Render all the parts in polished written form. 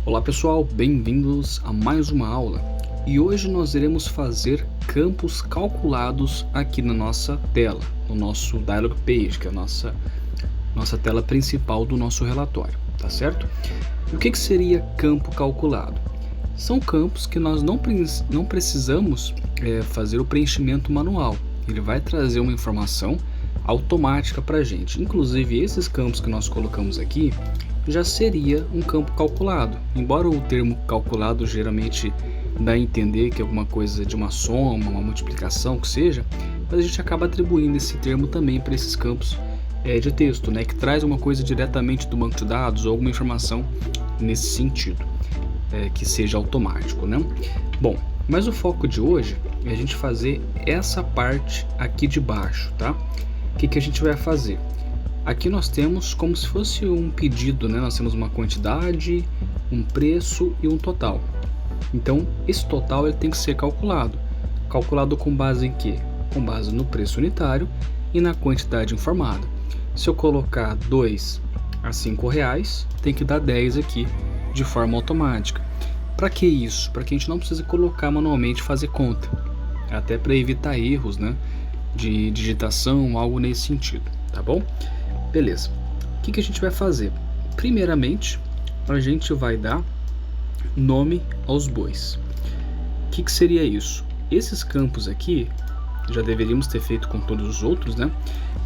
Olá pessoal, bem-vindos a mais uma aula e hoje nós iremos fazer campos calculados aqui na nossa tela, no nosso Dialog Page, que é a nossa tela principal do nosso relatório, tá certo? E o que seria campo calculado? São campos que nós não precisamos fazer o preenchimento manual, ele vai trazer uma informação automática para a gente. Inclusive esses campos que nós colocamos aqui já seria um campo calculado, embora o termo calculado geralmente dá a entender que é alguma coisa de uma soma, uma multiplicação, que seja, mas a gente acaba atribuindo esse termo também para esses campos de texto, né, que traz uma coisa diretamente do banco de dados ou alguma informação nesse sentido, que seja automático, né? Bom, mas o foco de hoje é a gente fazer essa parte aqui de baixo, tá? O que a gente vai fazer? Aqui nós temos como se fosse um pedido, né? Nós temos uma quantidade, um preço e um total. Então, esse total ele tem que ser calculado. Calculado com base em quê? Com base no preço unitário e na quantidade informada. Se eu colocar 2 a 5 reais, tem que dar 10 aqui de forma automática. Para que isso? Para que a gente não precise colocar manualmente e fazer conta. Até para evitar erros, né? De digitação, algo nesse sentido, tá bom? Beleza, o que a gente vai fazer? Primeiramente, a gente vai dar nome aos bois. O que seria isso? Esses campos aqui, já deveríamos ter feito com todos os outros, né?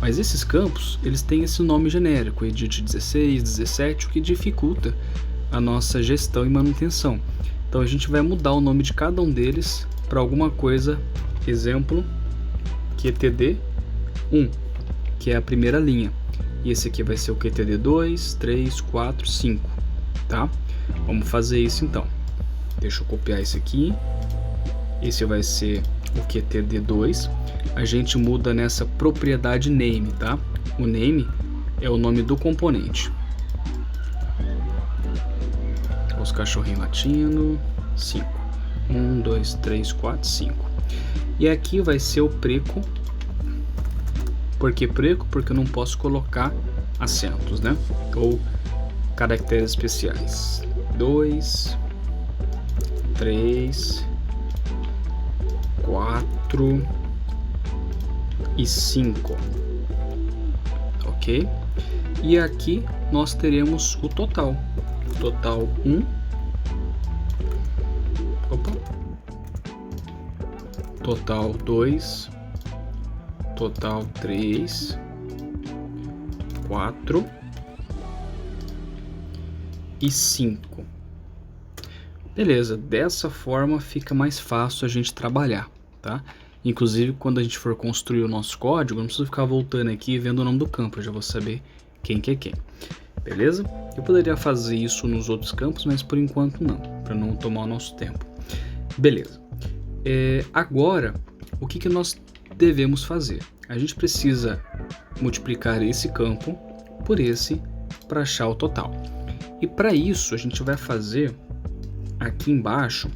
Mas esses campos, eles têm esse nome genérico, edit 16, 17, o que dificulta a nossa gestão e manutenção. Então a gente vai mudar o nome de cada um deles para alguma coisa, exemplo, QTD 1, que é a primeira linha. E esse aqui vai ser o QTD 2, 3, 4, 5, tá? Vamos fazer isso então. Deixa eu copiar esse aqui. Esse vai ser o QTD 2. A gente muda nessa propriedade name, tá? O name é o nome do componente. Os cachorrinhos latindo. 5. 1, 2, 3, 4, 5. E aqui vai ser o preco. Por que preco? Porque eu não posso colocar acentos, né? Ou caracteres especiais. 2, 3, 4 e 5. Ok? E aqui nós teremos o total. Total 1. Opa. Total 2. Total 3, 4 e 5. Beleza, dessa forma fica mais fácil a gente trabalhar, tá? Inclusive quando a gente for construir o nosso código, não precisa ficar voltando aqui e vendo o nome do campo, eu já vou saber quem que é quem. Beleza? Eu poderia fazer isso nos outros campos, mas por enquanto não, para não tomar o nosso tempo. Beleza. Agora, o que nós devemos fazer? A gente precisa multiplicar esse campo por esse para achar o total. E para isso a gente vai fazer aqui embaixo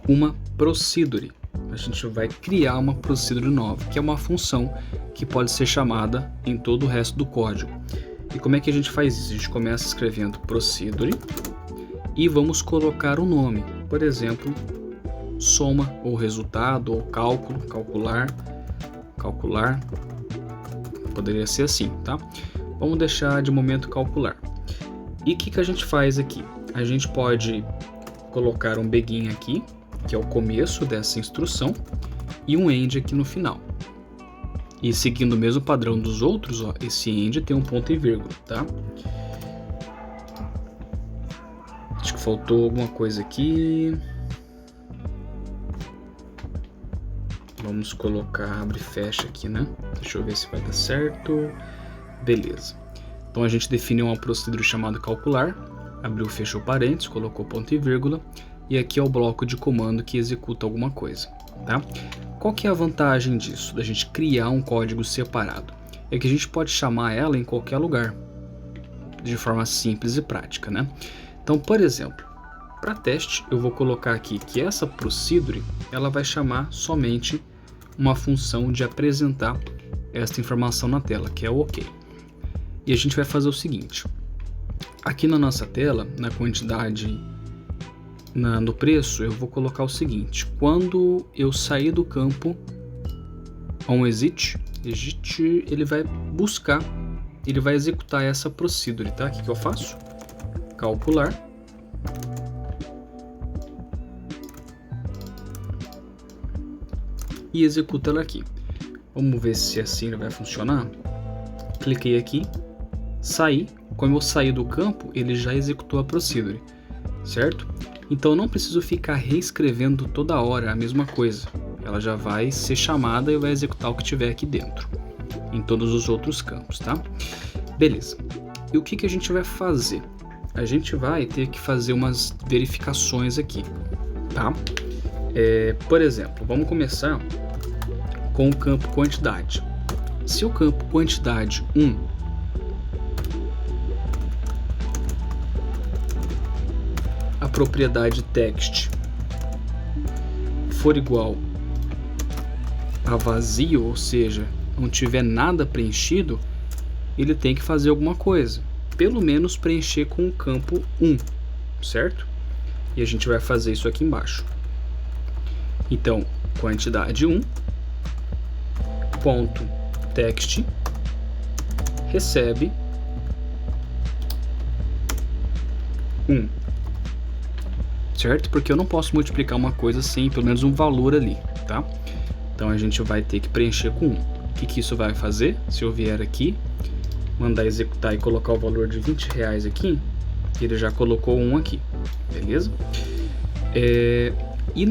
uma procedure. A gente vai criar uma procedure nova, que é uma função que pode ser chamada em todo o resto do código. E como é que a gente faz isso? A gente começa escrevendo procedure e vamos colocar um nome. Por exemplo, soma ou resultado ou cálculo, calcular, poderia ser assim, tá? Vamos deixar de momento calcular. E o que a gente faz aqui? A gente pode colocar um begin aqui, que é o começo dessa instrução, e um end aqui no final. E seguindo o mesmo padrão dos outros, ó, esse end tem um ponto e vírgula, tá? Acho que faltou alguma coisa aqui. Vamos colocar abre e fecha aqui, né? Deixa eu ver se vai dar certo. Beleza. Então a gente definiu uma procedura chamada calcular. Abriu, fechou parênteses, colocou ponto e vírgula. E aqui é o bloco de comando que executa alguma coisa, tá? Qual que é a vantagem disso? Da gente criar um código separado? É que a gente pode chamar ela em qualquer lugar. De forma simples e prática, né? Então, por exemplo, para teste eu vou colocar aqui que essa procedure ela vai chamar somente uma função de apresentar esta informação na tela, que é o OK. E a gente vai fazer o seguinte: Aqui na nossa tela, na quantidade, no preço, eu vou colocar o seguinte: quando eu sair do campo onExit, ele vai buscar, ele vai executar essa procedure, tá? O que eu faço? Calcular. E executa ela aqui. Vamos ver se assim ele vai funcionar. Cliquei aqui, saí. Como eu saí do campo, ele já executou a procedure, certo? Então eu não preciso ficar reescrevendo toda hora a mesma coisa. Ela já vai ser chamada e vai executar o que tiver aqui dentro, em todos os outros campos, tá? Beleza. E o que a gente vai fazer? A gente vai ter que fazer umas verificações aqui, tá? Por exemplo, vamos começar com o campo quantidade. Se o campo quantidade 1 a propriedade text for igual a vazio, ou seja, não tiver nada preenchido, ele tem que fazer alguma coisa, pelo menos preencher com o campo 1, certo? E a gente vai fazer isso aqui embaixo. Então, quantidade 1 ponto text recebe 1, certo? Porque eu não posso multiplicar uma coisa sem pelo menos um valor ali, tá? Então a gente vai ter que preencher com 1. O que isso vai fazer? Se eu vier aqui, mandar executar e colocar o valor de R$20 aqui, ele já colocou 1 aqui, beleza? E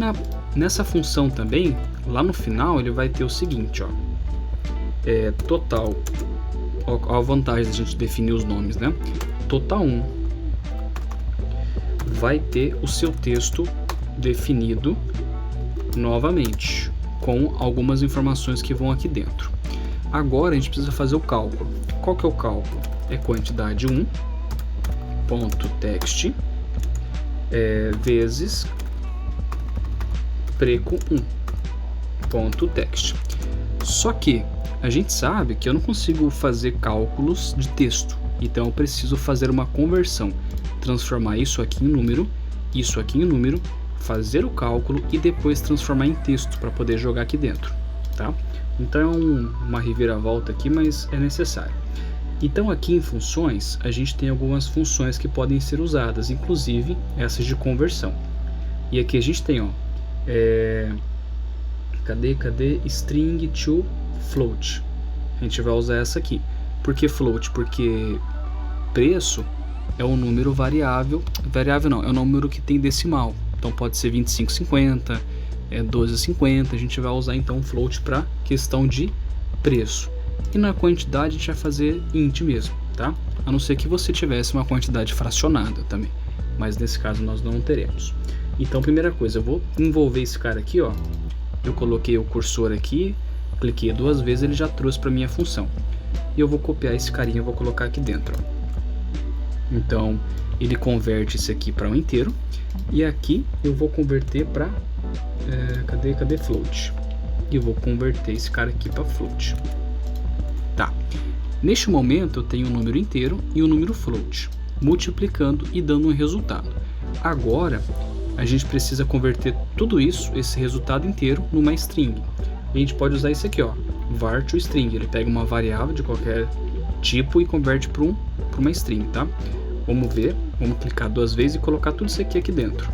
nessa função também, lá no final, ele vai ter o seguinte, ó, total, ó, a vantagem da gente definir os nomes, né? Total 1 vai ter o seu texto definido novamente, com algumas informações que vão aqui dentro. Agora a gente precisa fazer o cálculo. Qual que é o cálculo? É quantidade 1 ponto text vezes preco 1 ponto text. Só que a gente sabe que eu não consigo fazer cálculos de texto, então eu preciso fazer uma conversão, transformar isso aqui em número, fazer o cálculo e depois transformar em texto para poder jogar aqui dentro, tá? Então é uma reviravolta aqui, mas é necessário. Então aqui em funções, a gente tem algumas funções que podem ser usadas, inclusive essas de conversão. E aqui a gente tem, ó, cadê string to float. A gente vai usar essa aqui. Por que float? Porque preço é um número variável não, é um número que tem decimal. Então pode ser 25,50, 12,50. A gente vai usar então float para questão de preço. E na quantidade a gente vai fazer int mesmo, tá? A não ser que você tivesse uma quantidade fracionada também, mas nesse caso nós não teremos. Então, primeira coisa, eu vou envolver esse cara aqui, ó. Eu coloquei o cursor aqui, cliquei 2 vezes, ele já trouxe para minha função. E eu vou copiar esse carinha e vou colocar aqui dentro, ó. Então, ele converte isso aqui para um inteiro. E aqui eu vou converter para cadê float? E eu vou converter esse cara aqui para float. Tá. Neste momento eu tenho um número inteiro e um número float, multiplicando e dando um resultado. Agora a gente precisa converter tudo isso, esse resultado inteiro, numa string. E a gente pode usar isso aqui, ó, var to string. Ele pega uma variável de qualquer tipo e converte para uma string, tá? Vamos ver, vamos clicar 2 vezes e colocar tudo isso aqui dentro.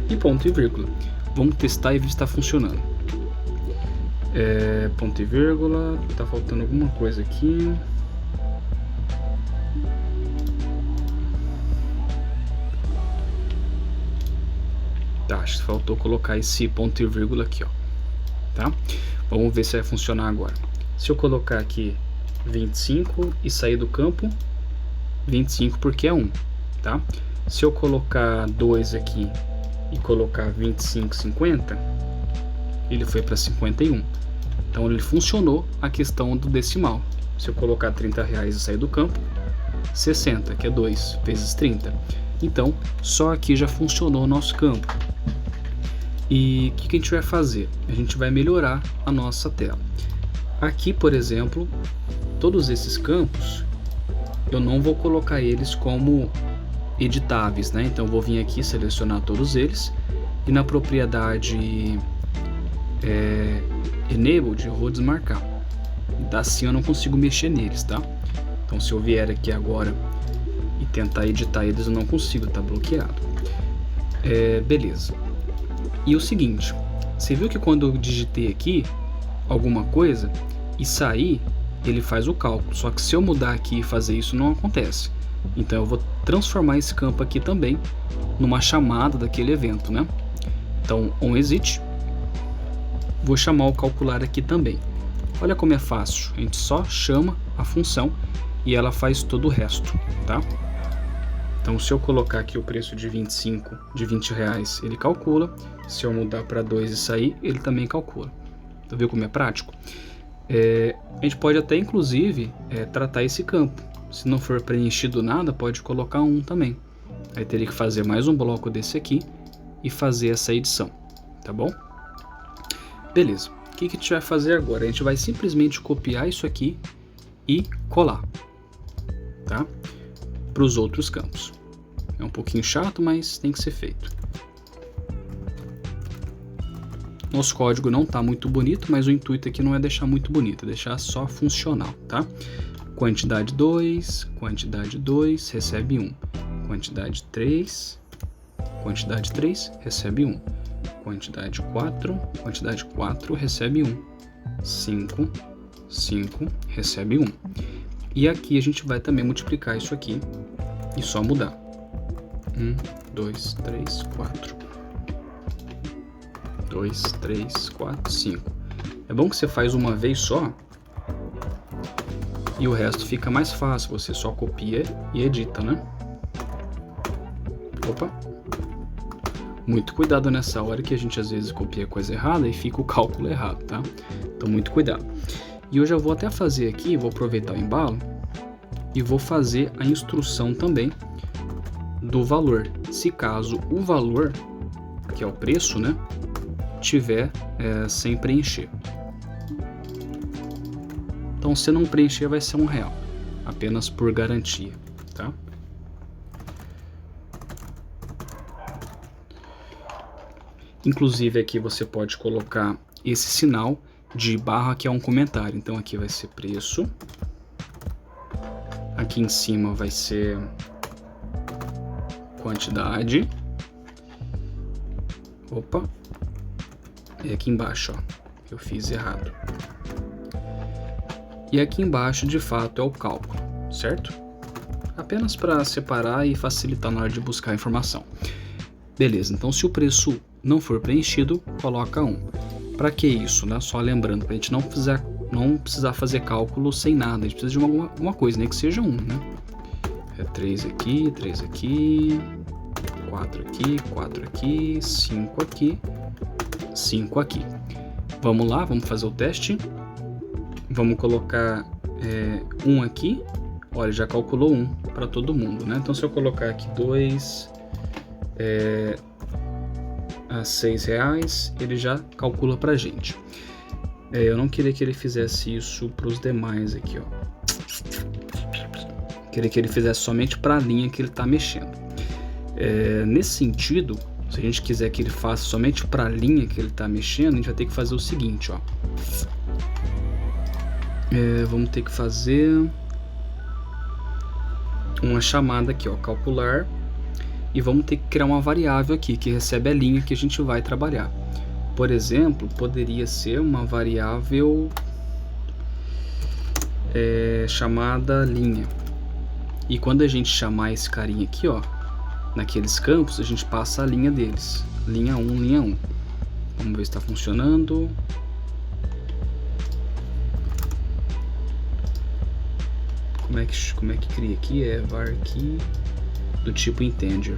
E ponto e vírgula. Vamos testar e ver se está funcionando. Ponto e vírgula, tá faltando alguma coisa aqui. Tá, acho que faltou colocar esse ponto e vírgula aqui, ó. Tá? Vamos ver se vai funcionar agora. Se eu colocar aqui 25 e sair do campo, 25 porque é 1, tá? Se eu colocar 2 aqui e colocar 25,50, ele foi para 51. Então ele funcionou a questão do decimal. Se eu colocar R$30 e sair do campo, 60, que é 2 vezes 30. Então, só aqui já funcionou o nosso campo. E o que a gente vai fazer? A gente vai melhorar a nossa tela. Aqui, por exemplo, todos esses campos, eu não vou colocar eles como editáveis, né? Então eu vou vir aqui selecionar todos eles e na propriedade Enabled eu vou desmarcar. Assim eu não consigo mexer neles, tá? Então se eu vier aqui agora e tentar editar eles, eu não consigo, tá bloqueado. Beleza. E o seguinte, você viu que quando eu digitei aqui alguma coisa e sair, ele faz o cálculo. Só que se eu mudar aqui e fazer isso, não acontece. Então eu vou transformar esse campo aqui também numa chamada daquele evento, né? Então onExit, vou chamar o calcular aqui também. Olha como é fácil, a gente só chama a função e ela faz todo o resto, tá? Então se eu colocar aqui o preço de 25, de 20 reais, ele calcula. Se eu mudar para 2 e sair, ele também calcula. Tá vendo como é prático? A gente pode até inclusive tratar esse campo. Se não for preenchido nada, pode colocar um também. Aí teria que fazer mais um bloco desse aqui e fazer essa edição, tá bom? Beleza. O que a gente vai fazer agora? A gente vai simplesmente copiar isso aqui e colar, tá? Para os outros campos. É um pouquinho chato, mas tem que ser feito. Nosso código não está muito bonito, mas o intuito aqui não é deixar muito bonito, é deixar só funcional, tá? Quantidade 2, recebe 1. Quantidade 3, recebe 1. Quantidade 4, recebe 1. 5, recebe 1. E aqui a gente vai também multiplicar isso aqui e só mudar. 1, 2, 3, 4. 2, 3, 4, 5. É bom que você faz uma vez só e o resto fica mais fácil. Você só copia e edita, né? Opa! Muito cuidado nessa hora que a gente às vezes copia coisa errada e fica o cálculo errado, tá? Então muito cuidado. E eu já vou até fazer aqui, vou aproveitar o embalo e vou fazer a instrução também do valor. Se caso o valor, que é o preço, né, tiver sem preencher. Então se não preencher vai ser R$1, apenas por garantia, tá? Inclusive aqui você pode colocar esse sinal de barra que é um comentário. Então aqui vai ser preço, aqui em cima vai ser quantidade, opa, e aqui embaixo, ó, eu fiz errado. E aqui embaixo de fato é o cálculo, certo? Apenas para separar e facilitar na hora de buscar a informação. Beleza, então se o preço não for preenchido, coloca 1. Para que isso, né? Só lembrando, para a gente não precisar fazer cálculo sem nada, a gente precisa de uma coisa, né? Que seja 1, né? 3 aqui, 3 aqui, 4 aqui, 4 aqui, 5 aqui, 5 aqui. Vamos lá, vamos fazer o teste. Vamos colocar 1 aqui. Olha, já calculou 1 para todo mundo, né? Então se eu colocar aqui 2 a R$6, ele já calcula pra gente. Eu não queria que ele fizesse isso para os demais aqui, ó. Queria que ele fizesse somente para a linha que ele está mexendo. Nesse sentido, se a gente quiser que ele faça somente para a linha que ele está mexendo, a gente vai ter que fazer o seguinte, ó. Vamos ter que fazer uma chamada aqui, ó, calcular. E vamos ter que criar uma variável aqui que recebe a linha que a gente vai trabalhar. Por exemplo, poderia ser uma variável chamada linha. E quando a gente chamar esse carinha aqui, ó, naqueles campos, a gente passa a linha deles. Linha 1, linha 1. Vamos ver se está funcionando. Como é que cria aqui? Var aqui do tipo integer.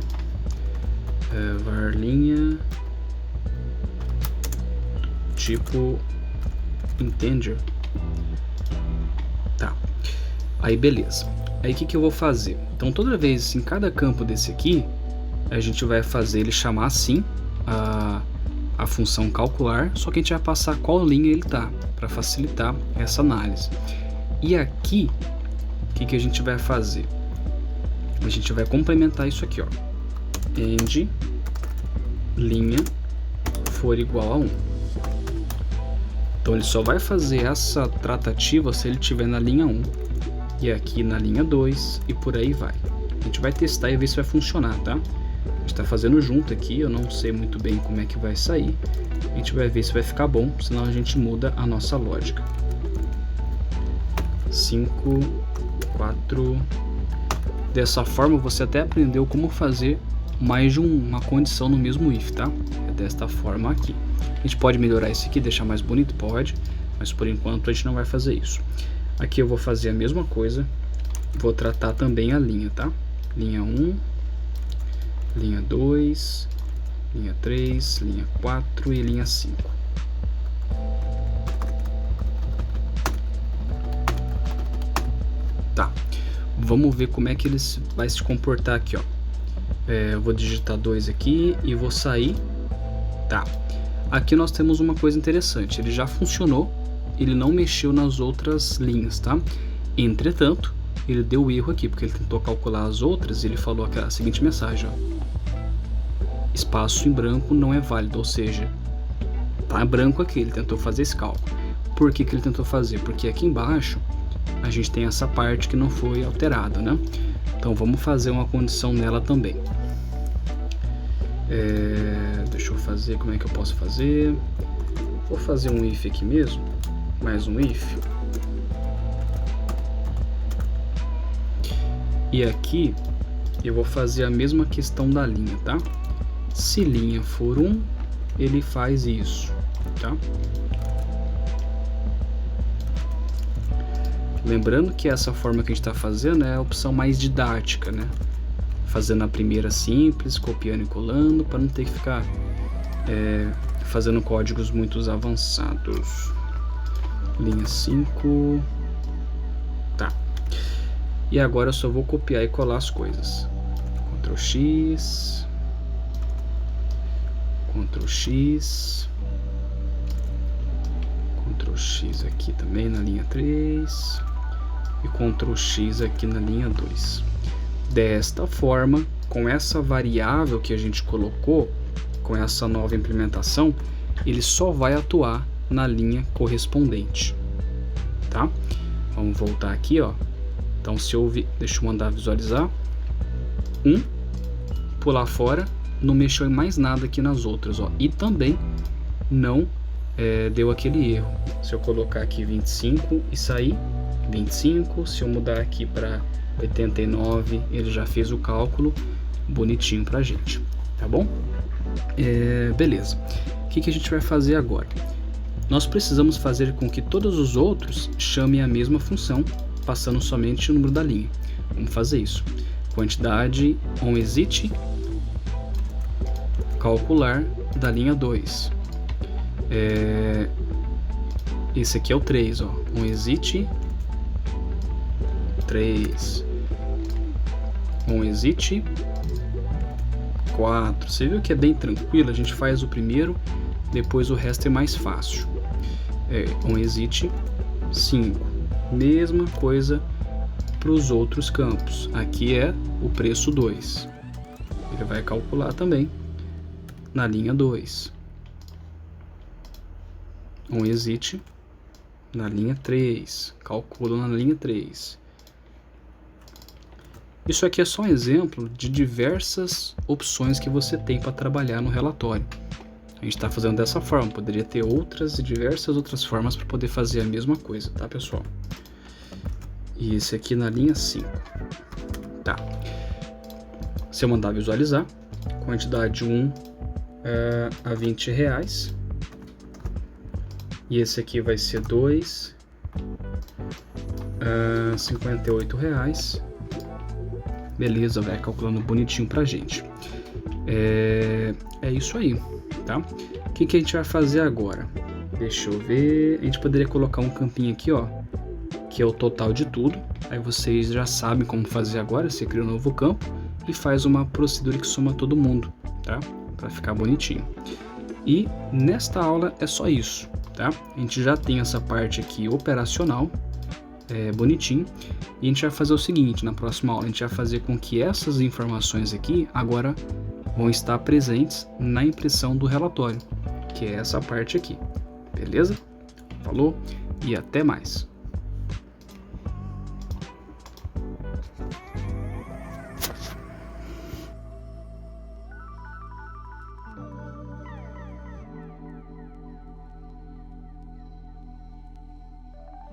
Var linha tipo integer. Tá. Aí beleza. Aí o que eu vou fazer? Então toda vez em cada campo desse aqui, a gente vai fazer ele chamar assim a função calcular, só que a gente vai passar qual linha ele tá, para facilitar essa análise. E aqui, o que a gente vai fazer? A gente vai complementar isso aqui, ó. End linha for igual a 1. Então ele só vai fazer essa tratativa se ele estiver na linha 1 e aqui na linha 2 e por aí vai. A gente vai testar e ver se vai funcionar, tá? A gente está fazendo junto aqui, eu não sei muito bem como é que vai sair. A gente vai ver se vai ficar bom, senão a gente muda a nossa lógica. 5, 4. Dessa forma você até aprendeu como fazer mais de uma condição no mesmo if, tá? É desta forma aqui. A gente pode melhorar isso aqui, deixar mais bonito? Pode, mas por enquanto a gente não vai fazer isso. Aqui eu vou fazer a mesma coisa, vou tratar também a linha, tá? Linha 1, linha 2, linha 3, linha 4 e linha 5. Tá, vamos ver como é que ele vai se comportar aqui, ó. Eu vou digitar 2 aqui e vou sair. Tá, aqui nós temos uma coisa interessante, ele já funcionou, ele não mexeu nas outras linhas, tá? Entretanto, ele deu erro aqui, porque ele tentou calcular as outras e ele falou a seguinte mensagem, ó. Espaço em branco não é válido, ou seja, tá branco aqui, ele tentou fazer esse cálculo. Por que ele tentou fazer? Porque aqui embaixo a gente tem essa parte que não foi alterada, né? Então vamos fazer uma condição nela também. Deixa eu fazer, como é que eu posso fazer? Vou fazer um if aqui mesmo, mais um if. E aqui eu vou fazer a mesma questão da linha, tá? Se linha for 1, ele faz isso, tá? Lembrando que essa forma que a gente está fazendo é a opção mais didática, né? Fazendo a primeira simples, copiando e colando, para não ter que ficar fazendo códigos muito avançados. Linha 5. Tá. E agora eu só vou copiar e colar as coisas. Ctrl X. Ctrl X. Ctrl X aqui também na linha 3. E Ctrl X aqui na linha 2. Desta forma, com essa variável que a gente colocou, com essa nova implementação, ele só vai atuar na linha correspondente, tá? Vamos voltar aqui, ó. Então se eu deixa eu mandar visualizar, pular fora, não mexeu em mais nada aqui nas outras, ó. E também não deu aquele erro. Se eu colocar aqui 25 e sair 25, se eu mudar aqui para 89, ele já fez o cálculo bonitinho pra gente, tá bom? Beleza. O que a gente vai fazer agora? Nós precisamos fazer com que todos os outros chamem a mesma função, passando somente o número da linha. Vamos fazer isso. Quantidade onExit calcular da linha 2. Esse aqui é o 3, ó. onExit 3. onExit 4. Você viu que é bem tranquilo? A gente faz o primeiro, depois o resto é mais fácil. onExit 5. Mesma coisa para os outros campos. Aqui é o preço 2. Ele vai calcular também na linha 2. onExit na linha 3. Calcula na linha 3. Isso aqui é só um exemplo de diversas opções que você tem para trabalhar no relatório. A gente está fazendo dessa forma, poderia ter outras e diversas outras formas para poder fazer a mesma coisa, tá, pessoal? E esse aqui na linha 5. Tá. Se eu mandar visualizar, quantidade 1 a 20 reais. E esse aqui vai ser 2 a 58 reais. Beleza, vai calculando bonitinho pra gente. É isso aí, tá? O que a gente vai fazer agora? Deixa eu ver. A gente poderia colocar um campinho aqui, ó, que é o total de tudo. Aí vocês já sabem como fazer agora. Você cria um novo campo e faz uma procedura que soma todo mundo, tá? Pra ficar bonitinho. E nesta aula é só isso, tá? A gente já tem essa parte aqui operacional. bonitinho. E a gente vai fazer o seguinte, na próxima aula a gente vai fazer com que essas informações aqui agora vão estar presentes na impressão do relatório, que é essa parte aqui, beleza? Falou e até mais!